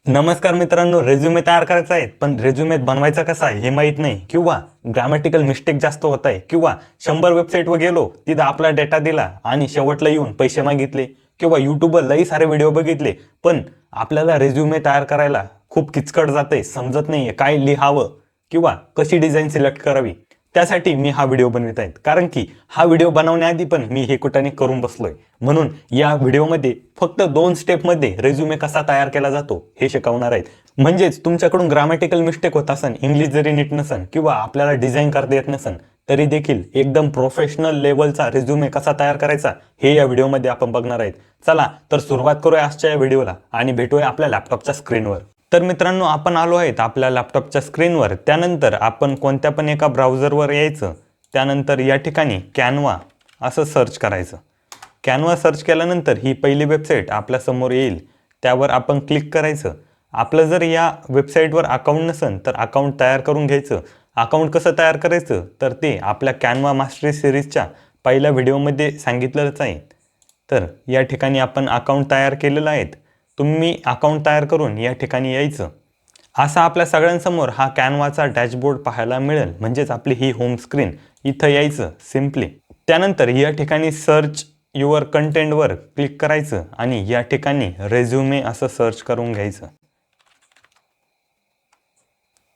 नमस्कार मित्रांनो, रेझ्युमे तयार करायचा आहे पण रेझ्युमे बनवायचा कसा आहे हे माहित नाही, किंवा ग्रामॅटिकल मिस्टेक जास्त होत आहे, किंवा 100 वेबसाईटवर गेलो तिथं आपला डेटा दिला आणि शेवटला येऊन पैसे मागितले, किंवा युट्यूबवर लई सारे व्हिडिओ बघितले पण आपल्याला रेझ्युमे तयार करायला खूप किचकट जाते, समजत नाहीये काय लिहावं किंवा कशी डिझाईन सिलेक्ट करावी. त्यासाठी मी हा व्हिडिओ बनवित आहे, कारण की हा व्हिडिओ बनवण्याआधी पण मी हे कुठाने करून बसलोय. म्हणून या व्हिडिओमध्ये फक्त 2 स्टेपमध्ये रेझ्युमे कसा तयार केला जातो हे शिकवणार आहेत. म्हणजेच तुमच्याकडून ग्रामॅटिकल मिस्टेक होत असन, इंग्लिश जरी नीट नसन किंवा आपल्याला डिझाईन करता येत नसन, तरी देखील एकदम प्रोफेशनल लेवलचा रेझ्युमे कसा तयार करायचा हे या व्हिडिओमध्ये आपण बघणार आहेत. चला तर सुरुवात करूया आजच्या या व्हिडिओला आणि भेटूया आपल्या लॅपटॉपच्या स्क्रीनवर. तर मित्रांनो, आपण आलो आहेत आपल्या लॅपटॉपच्या स्क्रीनवर. त्यानंतर आपण कोणत्या पण एका ब्राउझरवर यायचं. त्यानंतर या ठिकाणी कॅनवा असं सर्च करायचं. कॅनवा सर्च केल्यानंतर ही पहिली वेबसाईट आपल्या समोर येईल, त्यावर आपण क्लिक करायचं. आपलं जर या वेबसाईटवर अकाउंट नसेल तर अकाउंट तयार करून घ्यायचं. अकाउंट कसं तयार करायचं तर ते आपल्या कॅनवा मास्टरी सिरीजच्या पहिल्या व्हिडिओमध्ये सांगितलंच आहे. तर या ठिकाणी आपण अकाउंट तयार केलेलं आहे. तुम्ही अकाउंट तयार करून या ठिकाणी यायचं. असा आपल्या सगळ्यांसमोर हा कॅनवाचा डॅशबोर्ड पाहायला मिळेल, म्हणजेच आपली ही होम स्क्रीन. इथं यायचं सिम्पली. त्यानंतर या ठिकाणी सर्च युअर कंटेंटवर क्लिक करायचं आणि या ठिकाणी रेझ्युमे असं सर्च करून घ्यायचं.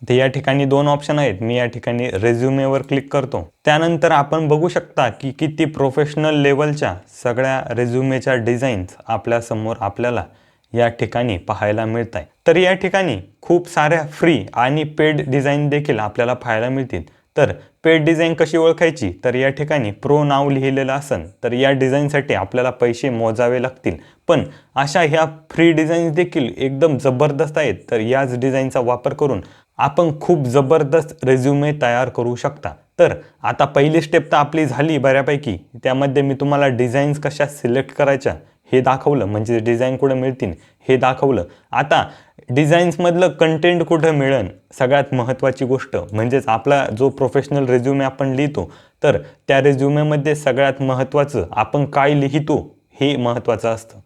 तर या ठिकाणी 2 ऑप्शन आहेत. मी या ठिकाणी रेझ्युमेवर क्लिक करतो. त्यानंतर आपण बघू शकता की किती प्रोफेशनल लेवलच्या सगळ्या रेझ्युमेच्या डिझाईन्स आपल्या समोर आपल्याला या ठिकाणी पाहायला मिळत आहे. तर या ठिकाणी खूप साऱ्या फ्री आणि पेड डिझाईन देखील आपल्याला पाहायला मिळतील. तर पेड डिझाईन कशी ओळखायची तर या ठिकाणी प्रो नाव लिहिलेलं असेल तर या डिझाईनसाठी आपल्याला पैसे मोजावे लागतील. पण अशा ह्या फ्री डिझाईन्स देखील एकदम जबरदस्त आहेत. तर याच डिझाईनचा वापर करून आपण खूप जबरदस्त रेझ्युमे तयार करू शकता. तर आता पहिली स्टेप तर आपली झाली बऱ्यापैकी. त्यामध्ये मी तुम्हाला डिझाईन्स कशा सिलेक्ट करायच्या हे दाखवलं, म्हणजे डिझाईन कुठं मिळतील हे दाखवलं. आता डिझाईन्समधलं कंटेंट कुठं मिळेल सगळ्यात महत्त्वाची गोष्ट, म्हणजेच आपला जो प्रोफेशनल रेझ्युमे आपण लिहितो तर त्या रेझ्युमेमध्ये सगळ्यात महत्त्वाचं आपण काय लिहितो हे महत्त्वाचं असतं.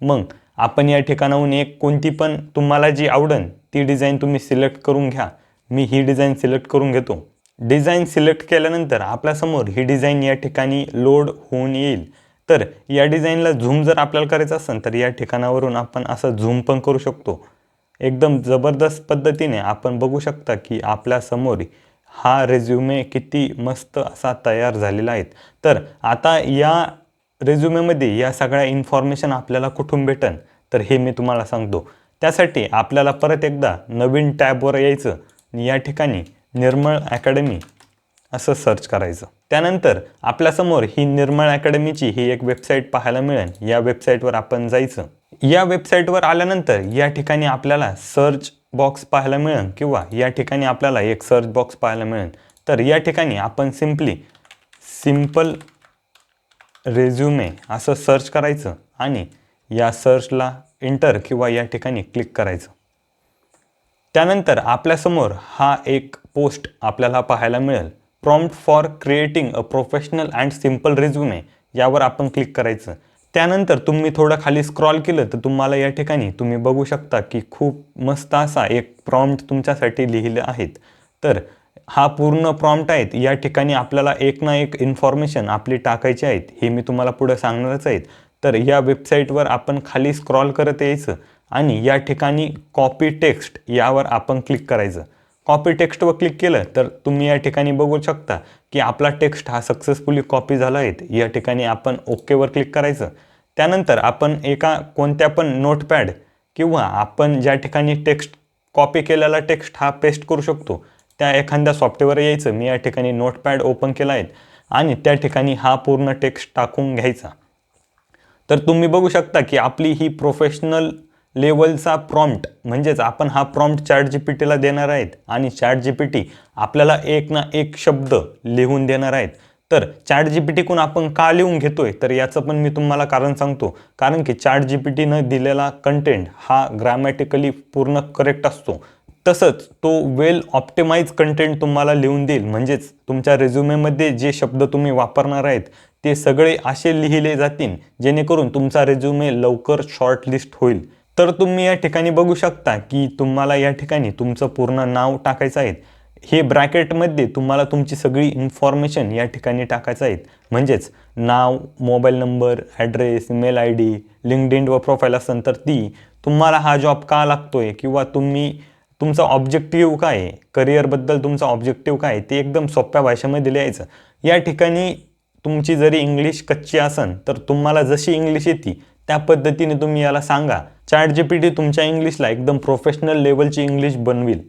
मग आपण या ठिकाणाहून एक कोणती पण तुम्हाला जी आवडेल ती डिझाईन तुम्ही सिलेक्ट करून घ्या. मी ही डिझाईन सिलेक्ट करून घेतो. डिझाईन सिलेक्ट केल्यानंतर आपल्यासमोर ही डिझाईन या ठिकाणी लोड होऊन येईल. तर या डिझाईनला झूम जर आपल्याला करायचं असेल तर या ठिकाणावरून आपण असं झूम पण करू शकतो. एकदम जबरदस्त पद्धतीने आपण बघू शकता की आपल्यासमोर हा रेझ्युमे किती मस्त असा तयार झालेला आहे. तर आता या रेझ्युमेमध्ये या सगळ्या इन्फॉर्मेशन आपल्याला कुठून भेटेल तर हे मी तुम्हाला सांगतो. त्यासाठी आपल्याला परत एकदा नवीन टॅबवर यायचं आणि या ठिकाणी निर्मळ अकॅडमी असं सर्च करायचं. त्यानंतर आपल्यासमोर ही निर्मळ अकॅडमीची ही एक वेबसाईट पाहायला मिळेल. या वेबसाईटवर आपण जायचं. या वेबसाईटवर आल्यानंतर या ठिकाणी आपल्याला सर्च बॉक्स पाहायला मिळेल, किंवा या ठिकाणी आपल्याला एक सर्च बॉक्स पाहायला मिळेल. तर या ठिकाणी आपण सिम्पली सिंपल रेझ्युमे असं सर्च करायचं आणि या सर्चला एंटर किंवा या ठिकाणी क्लिक करायचं. त्यानंतर आपल्यासमोर हा एक पोस्ट आपल्याला पाहायला मिळेल, prompt for creating a professional and simple resume. यावर आपण क्लिक करायचं. त्यानंतर तुम्ही थोडं खाली स्क्रॉल केलं तर तुम्हाला या ठिकाणी तुम्ही बघू शकता की खूप मस्त असा एक प्रॉम्प्ट तुमच्यासाठी लिहिलं आहेत. तर हा पूर्ण प्रॉम्प्ट आहेत. या ठिकाणी आपल्याला एक ना एक इन्फॉर्मेशन आपली टाकायची आहेत, हे मी तुम्हाला पुढे सांगणारच आहेत. तर या वेबसाईटवर आपण खाली स्क्रॉल करत यायचं आणि या ठिकाणी कॉपी टेक्स्ट यावर आपण क्लिक करायचं. कॉपी टेक्स्टवर क्लिक केलं तर तुम्ही या ठिकाणी बघू शकता की आपला टेक्स्ट हा सक्सेसफुली कॉपी झाला आहे. या ठिकाणी आपण ओकेवर क्लिक करायचं. त्यानंतर आपण एका कोणत्या पण नोटपॅड किंवा आपण ज्या ठिकाणी टेक्स्ट कॉपी केलेला टेक्स्ट हा पेस्ट करू शकतो त्या एखाद्या सॉफ्टवेअर यायचं. मी या ठिकाणी नोटपॅड ओपन केला आहे आणि त्या ठिकाणी हा पूर्ण टेक्स्ट टाकून घ्यायचा. तर तुम्ही बघू शकता की आपली ही प्रोफेशनल लेवलचा प्रॉम्प्ट, म्हणजेच आपण हा प्रॉम्प्ट ChatGPTला देणार आहेत आणि ChatGPT आपल्याला एक ना एक शब्द लिहून देणार आहेत. तर ChatGPTकडून आपण का लिहून घेतोय तर याचं पण मी तुम्हाला कारण सांगतो. कारण की ChatGPTनं दिलेला कंटेंट हा ग्रामॅटिकली पूर्ण करेक्ट असतो. तसंच तो वेल ऑप्टिमाइज कंटेंट तुम्हाला लिहून देईल. म्हणजेच तुमच्या रेझ्युमेमध्ये जे शब्द तुम्ही वापरणार आहेत ते सगळे असे लिहिले जातील जेणेकरून तुमचा रेझ्युमे लवकर शॉर्टलिस्ट होईल. तर तुम्ही या ठिकाणी बघू शकता की तुम्हाला या ठिकाणी तुमचं पूर्ण नाव टाकायचं आहे. हे ब्रॅकेटमध्ये तुम्हाला तुमची सगळी इन्फॉर्मेशन या ठिकाणी टाकायचं आहे. म्हणजेच नाव, mobile number, address, email ID डी, लिंक्डइन व प्रोफाईल असेल तर ती, तुम्हाला हा जॉब का लागतोय किंवा तुमचा ऑब्जेक्टिव्ह काय आहे, करिअरबद्दल तुमचा ऑब्जेक्टिव्ह काय आहे ते एकदम सोप्या भाषेमध्ये लिहायचं. या ठिकाणी तुमची जरी इंग्लिश कच्ची असेल तर तुम्हाला जशी इंग्लिश येते त्या पद्धतीने तुम्ही याला सांगा. ChatGPT तुमच्या इंग्लिशला एकदम प्रोफेशनल लेवलची इंग्लिश बनविल.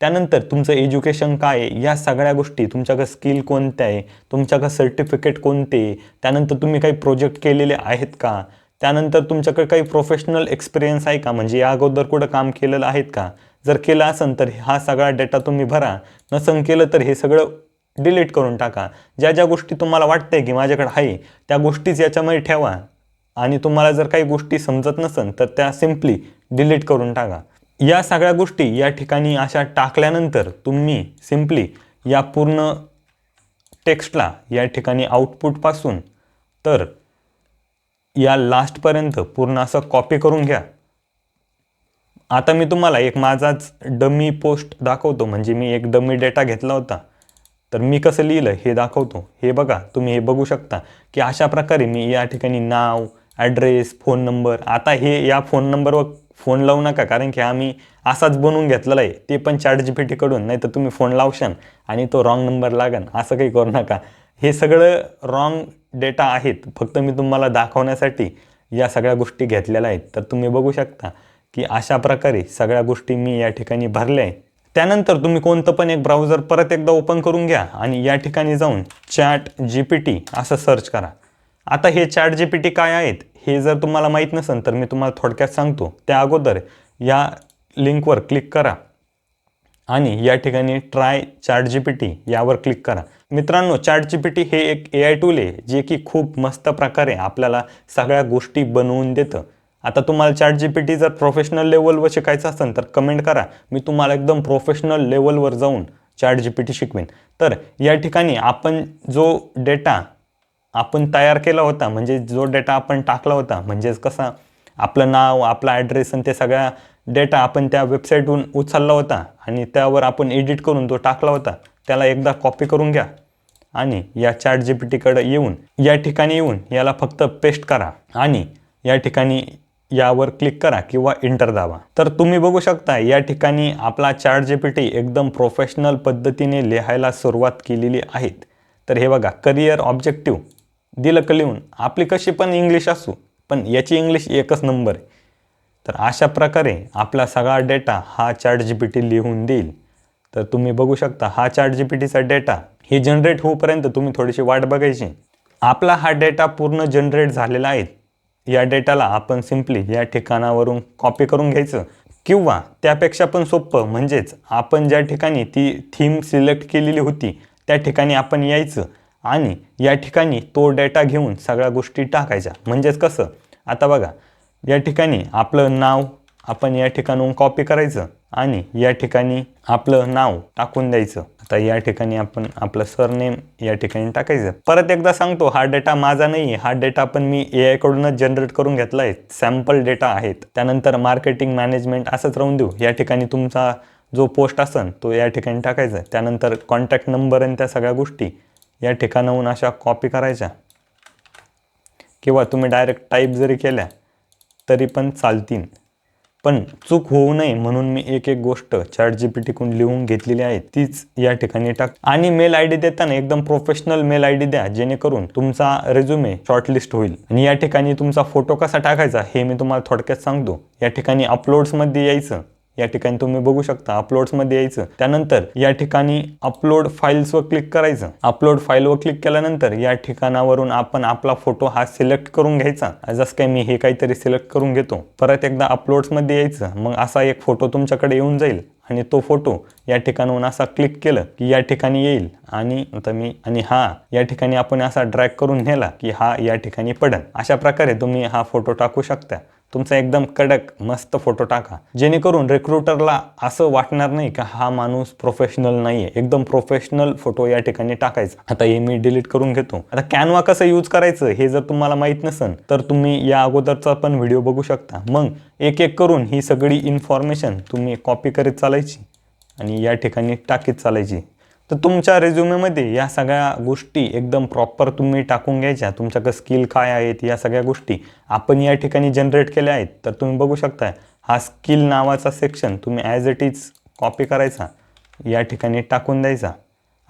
त्यानंतर तुमचं एज्युकेशन काय आहे, या सगळ्या गोष्टी, तुमच्याकडे स्किल कोणते आहे, तुमच्याकडे सर्टिफिकेट कोणते, त्यानंतर तुम्ही काही प्रोजेक्ट केलेले आहेत का, त्यानंतर तुमच्याकडे काही प्रोफेशनल एक्सपिरियन्स आहे का, म्हणजे या अगोदर कुठं काम केलेलं आहेत का. जर केलं असेल तर हा सगळा डेटा तुम्ही भरा. नसेल केलं तर हे सगळं डिलीट करून टाका. ज्या ज्या गोष्टी तुम्हाला वाटतंय की माझ्याकडे आहे त्या गोष्टीच याच्यामध्ये ठेवा. आणि तुम्हाला जर काही गोष्टी समजत नसेल तर त्या सिम्पली डिलीट करून टाका. या सगळ्या गोष्टी या ठिकाणी अशा टाकल्यानंतर तुम्ही सिम्पली या पूर्ण टेक्स्टला या ठिकाणी आउटपुटपासून तर या लास्टपर्यंत पूर्ण असं कॉपी करून घ्या. आता मी तुम्हाला एक माझाच डमी पोस्ट दाखवतो, म्हणजे मी एक डमी डेटा घेतला होता तर मी कसं लिहिलं हे दाखवतो. हे बघा, तुम्ही हे बघू शकता की अशा प्रकारे मी या ठिकाणी नाव, ॲड्रेस, फोन नंबर, आता हे या फोन नंबरवर फोन लावू नका कारण की आम्ही असाच बनवून घेतलेला आहे, ते पण ChatGPT कडून. नाही तर तुम्ही फोन लावशाल आणि तो रॉंग नंबर लागेल, असं काही करू नका. हे सगळं रॉंग डेटा आहेत, फक्त मी तुम्हाला दाखवण्यासाठी या सगळ्या गोष्टी घेतलेल्या आहेत. तर तुम्ही बघू शकता की अशा प्रकारे सगळ्या गोष्टी मी या ठिकाणी भरल्या आहे. त्यानंतर तुम्ही कोणतं पण एक ब्राउझर परत एकदा ओपन करून घ्या आणि या ठिकाणी जाऊन ChatGPT असं सर्च करा. आता हे ChatGPT काय आहेत हे जर तुम्हाला माहीत नसेल तर मी तुम्हाला थोडक्यात सांगतो. त्या अगोदर या लिंकवर क्लिक करा आणि या ठिकाणी ट्राय ChatGPT यावर क्लिक करा. मित्रांनो, ChatGPT हे एक AI टूल आहे जे की खूप मस्त प्रकारे आपल्याला सगळ्या गोष्टी बनवून देतं. आता तुम्हाला ChatGPT जर प्रोफेशनल लेवलवर शिकायचं असेल तर कमेंट करा, मी तुम्हाला एकदम प्रोफेशनल लेवलवर जाऊन ChatGPT शिकवेन. तर या ठिकाणी आपण जो डेटा आपण तयार केला होता, म्हणजे जो डेटा आपण टाकला होता, म्हणजेच कसा आपलं नाव, आपला ॲड्रेस आणि ते सगळ्या डेटा आपण त्या वेबसाईटहून उचलला होता आणि त्यावर आपण एडिट करून तो टाकला होता, त्याला एकदा कॉपी करून घ्या आणि या ChatGPTकडे येऊन या ठिकाणी येऊन याला फक्त पेस्ट करा आणि या ठिकाणी यावर क्लिक करा किंवा इंटर दाबा. तर तुम्ही बघू शकता या ठिकाणी आपला ChatGPT एकदम प्रोफेशनल पद्धतीने लिहायला सुरुवात केलेली आहे. तर हे बघा, करिअर ऑब्जेक्टिव्ह दिलं का लिहून, आपली कशी पण इंग्लिश असू पण याची इंग्लिश एकच नंबर आहे. तर अशा प्रकारे आपला सगळा डेटा हा ChatGPT लिहून देईल. तर तुम्ही बघू शकता हा ChatGPTचा डेटा हे जनरेट होईपर्यंत तुम्ही थोडीशी वाट बघायची. आपला हा डेटा पूर्ण जनरेट झालेला आहे. या डेटाला आपण सिम्पली या ठिकाणावरून कॉपी करून घ्यायचं किंवा त्यापेक्षा पण सोपं, म्हणजेच आपण ज्या ठिकाणी ती थीम सिलेक्ट केलेली होती त्या ठिकाणी आपण यायचं आणि या ठिकाणी तो डेटा घेऊन सगळ्या गोष्टी टाकायच्या. म्हणजेच कसं, आता बघा या ठिकाणी आपलं नाव आपण या ठिकाणाहून कॉपी करायचं आणि या ठिकाणी आपलं नाव टाकून द्यायचं. आता या ठिकाणी आपण आपलं सरनेम या ठिकाणी टाकायचं. परत एकदा सांगतो, हा डेटा माझा नाही आहे, हा डेटा पण मी AI कडूनच जनरेट करून घेतला आहे, सॅम्पल डेटा आहेत. त्यानंतर मार्केटिंग मॅनेजमेंट असंच राहून देऊ. या ठिकाणी तुमचा जो पोस्ट असेल तो या ठिकाणी टाकायचा. त्यानंतर कॉन्टॅक्ट नंबर आणि त्या सगळ्या गोष्टी या ठिकाणाहून अशा कॉपी करायच्या किंवा तुम्ही डायरेक्ट टाईप जरी केल्या तरी पण चालतील. पण चूक होऊ नये म्हणून मी एक एक गोष्ट ChatGPT कडून लिहून घेतलेली आहे, तीच या ठिकाणी टाक. आणि मेल आय डी देताना एकदम प्रोफेशनल मेल आय डी द्या, जेणेकरून तुमचा रेझ्युमे शॉर्टलिस्ट होईल. आणि या ठिकाणी तुमचा फोटो कसा टाकायचा हे मी तुम्हाला थोडक्यात सांगतो. या ठिकाणी अपलोड्समध्ये यायचं. या ठिकाणी तुम्ही बघू शकता अपलोड्समध्ये यायचं. त्यानंतर या ठिकाणी अपलोड फाईल्सवर क्लिक करायचं. अपलोड फाईलवर क्लिक केल्यानंतर या ठिकाणावरून आपण आपला फोटो हा सिलेक्ट करून घ्यायचा. जसं काय मी हे काहीतरी सिलेक्ट करून घेतो. परत एकदा अपलोड्समध्ये यायचं. मग असा एक फोटो तुमच्याकडे येऊन जाईल आणि तो फोटो या ठिकाणाहून असा क्लिक केलं की या ठिकाणी येईल आणि हा या ठिकाणी आपण असा ड्रॅग करून नेला की हा या ठिकाणी पडेल. अशा प्रकारे तुम्ही हा फोटो टाकू शकता. तुमचा एकदम कडक मस्त फोटो टाका, जेणेकरून रिक्रुटरला असं वाटणार नाही की हा माणूस प्रोफेशनल नाहीये. एकदम प्रोफेशनल फोटो या ठिकाणी टाकायचा. आता हे मी डिलीट करून घेतो. आता कॅनवा कसं यूज करायचं हे जर तुम्हाला माहित नसेल तर तुम्ही या अगोदरचा पण व्हिडिओ बघू शकता. मग एक एक करून ही सगळी इन्फॉर्मेशन तुम्ही कॉपी करीत चालायची आणि या ठिकाणी टाकीत चालायची. तर तुमच्या रेझ्युमेमध्ये या सगळ्या गोष्टी एकदम प्रॉपर तुम्ही टाकून घ्यायच्या. तुमच्याकडे स्किल काय आहेत या सगळ्या गोष्टी आपण या ठिकाणी जनरेट केल्या आहेत. तर तुम्ही बघू शकता हा स्किल नावाचा सेक्शन तुम्ही ॲज इट इज कॉपी करायचा, या ठिकाणी टाकून द्यायचा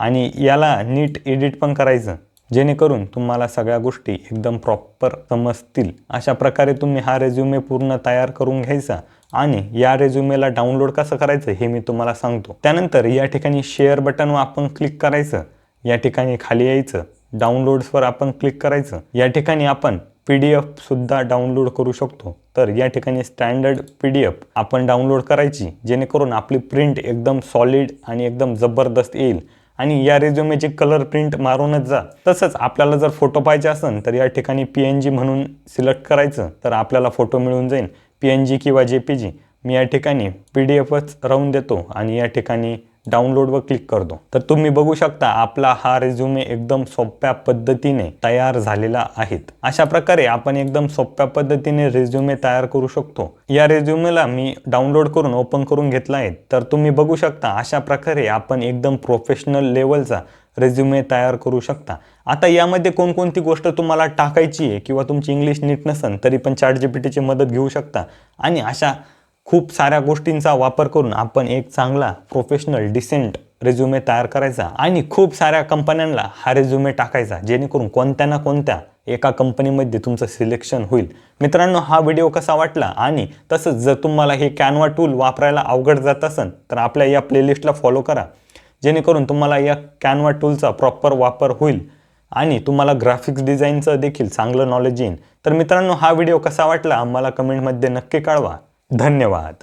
आणि याला नीट एडिट पण करायचं, जेणेकरून तुम्हाला सगळ्या गोष्टी एकदम प्रॉपर समजतील. अशा प्रकारे तुम्ही हा रेझ्युमे पूर्ण तयार करून घ्यायचा आणि या रेझ्युमेला डाउनलोड कसं करायचं हे मी तुम्हाला सांगतो. त्यानंतर या ठिकाणी शेअर बटनवर आपण क्लिक करायचं, या ठिकाणी खाली यायचं, डाउनलोड्सवर आपण क्लिक करायचं. या ठिकाणी आपण PDF सुद्धा डाउनलोड करू शकतो. तर या ठिकाणी स्टँडर्ड PDF आपण डाउनलोड करायची, जेणेकरून आपली प्रिंट एकदम सॉलिड आणि एकदम जबरदस्त येईल. आणि या रेझ्युमेची कलर प्रिंट मारूनच जा. तसंच आपल्याला जर फोटो पाहिजे असेल तर या ठिकाणी PNG म्हणून सिलेक्ट करायचं, तर आपल्याला फोटो मिळून जाईल. PNG किंवा JPG. मी या ठिकाणी PDFच राहून देतो आणि या ठिकाणी डाउनलोडवर क्लिक करतो. तर तुम्ही बघू शकता आपला हा रेझ्युमे एकदम सोप्या पद्धतीने तयार झालेला आहे. अशा प्रकारे आपण एकदम सोप्या पद्धतीने रेझ्युमे तयार करू शकतो. या रेझ्युमेला मी डाउनलोड करून ओपन करून घेतला आहे. तर तुम्ही बघू शकता अशा प्रकारे आपण एकदम प्रोफेशनल लेवलचा रेझ्युमे तयार करू शकता. आता यामध्ये कोणकोणती गोष्ट तुम्हाला टाकायची आहे किंवा तुमची इंग्लिश नीट नसेल तरी पण ChatGPTची मदत घेऊ शकता आणि अशा खूप साऱ्या गोष्टींचा वापर करून आपण एक चांगला प्रोफेशनल डिसेंट रेझ्युमे तयार करायचा आणि खूप साऱ्या कंपन्यांना हा रेझ्युमे टाकायचा, जेणेकरून कोणत्या ना कोणत्या एका कंपनीमध्ये तुमचं सिलेक्शन होईल. मित्रांनो, हा व्हिडिओ कसा वाटला आणि तसंच जर तुम्हाला हे कॅनवा टूल वापरायला अवघड जात असेल तर आपल्या या प्लेलिस्टला फॉलो करा, जेणेकरून तुम्हाला या कॅनवा टूलचा प्रॉपर वापर होईल आणि तुम्हाला ग्राफिक्स डिझाईनचं देखील चांगलं नॉलेज येईल. तर मित्रांनो, हा व्हिडिओ कसा वाटला आम्हाला कमेंटमध्ये नक्की कळवा. धन्यवाद.